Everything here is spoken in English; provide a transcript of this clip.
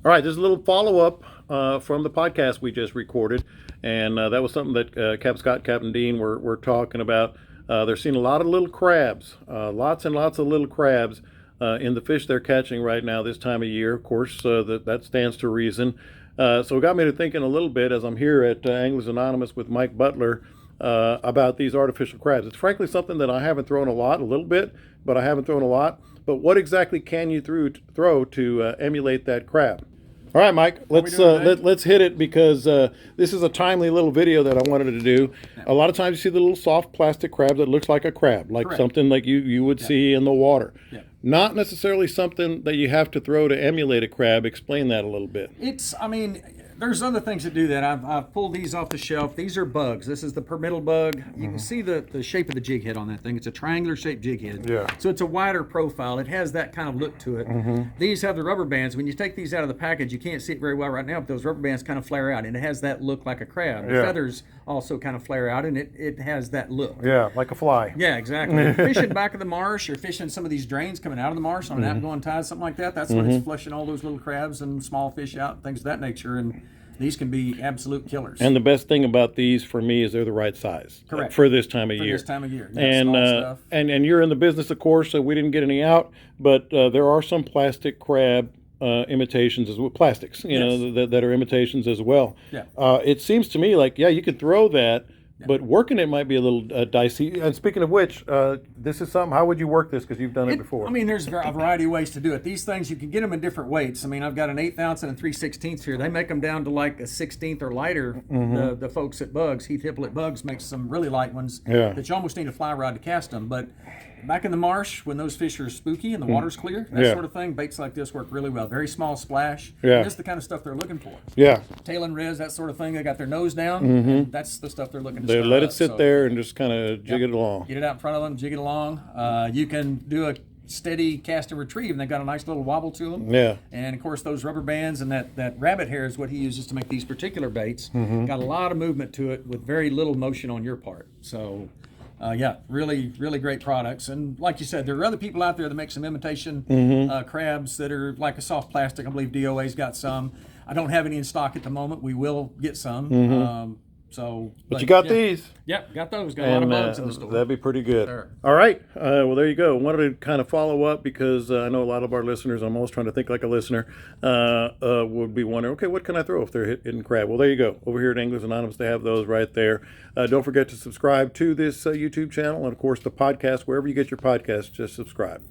All right, this is a little follow-up from the podcast we just recorded, and that was something that Cap Scott, Captain Dean were talking about. They're seeing a lot of little crabs, lots and lots of little crabs in the fish they're catching right now this time of year. Of course, that stands to reason. So it got me to thinking a little bit as I'm here at Anglers Anonymous with Mike Butler about these artificial crabs. It's frankly something that I haven't thrown a little bit, but I haven't thrown a lot. But what exactly can you throw to emulate that crab? All right, Mike, let's hit it because this is a timely little video that I wanted to do. A lot of times you see the little soft plastic crab that looks like a crab, like Correct. something like you would see in the water. Yeah. Not necessarily something that you have to throw to emulate a crab. Explain that a little bit. There's other things that do that. I've pulled these off the shelf. These are bugs. This is the Permal bug. You can see the shape of the jig head on that thing. It's a triangular shaped jig head. Yeah. So it's a wider profile. It has that kind of look to it. These have the rubber bands. When you take these out of the package, you can't see it very well right now, but those rubber bands kind of flare out, and it has that look like a crab. The feathers also kind of flare out, and it has that look. Yeah, like a fly. Yeah, exactly. Fishing back of the marsh, or fishing some of these drains coming out of the marsh on an outgoing tide, something like that. That's when it's flushing all those little crabs and small fish out, things of that nature. And these can be absolute killers. And the best thing about these for me is they're the right size. Correct. For this time of year. For this time of year. And, small stuff. and you're in the business, of course, so we didn't get any out, but there are some plastic crab imitations as well, plastics, you know, that are imitations as well. Yeah. It seems to me like, you could throw that, but working it might be a little dicey. And speaking of which, this is something, how would you work this? Because you've done it before. There's a variety of ways to do it. These things, you can get them in different weights. I've got an 1/8 ounce and a 3/16 here. They make them down to like a 1/16 or lighter. The folks at Bugs, Heath Hippolyte Bugs, makes some really light ones that you almost need a fly rod to cast them. But back in the marsh, when those fish are spooky and the water's clear, that sort of thing, baits like this work really well. Very small splash. Yeah. And this is the kind of stuff they're looking for. Yeah. Tail and res, that sort of thing. They got their nose down, and that's the stuff they're looking to They stir let up. it sit there and just kind of jig it along. Get it out in front of them, jig it along. You can do a steady cast and retrieve, and they've got a nice little wobble to them. Yeah. And of course, those rubber bands and that rabbit hair is what he uses to make these particular baits. Got a lot of movement to it with very little motion on your part. So, really, really great products. And like you said, there are other people out there that make some imitation crabs that are like a soft plastic. I believe DOA's got some. I don't have any in stock at the moment. We will get some. But you got these. Yeah, got those. Got a lot of bugs in the store. That'd be pretty good. Sure. All right. Well, there you go. Wanted to kind of follow up because I know a lot of our listeners, I'm always trying to think like a listener, would be wondering, okay, what can I throw if they're hitting crab? Well, there you go. Over here at Anglers Anonymous, they have those right there. Don't forget to subscribe to this YouTube channel and, of course, the podcast. Wherever you get your podcast, just subscribe.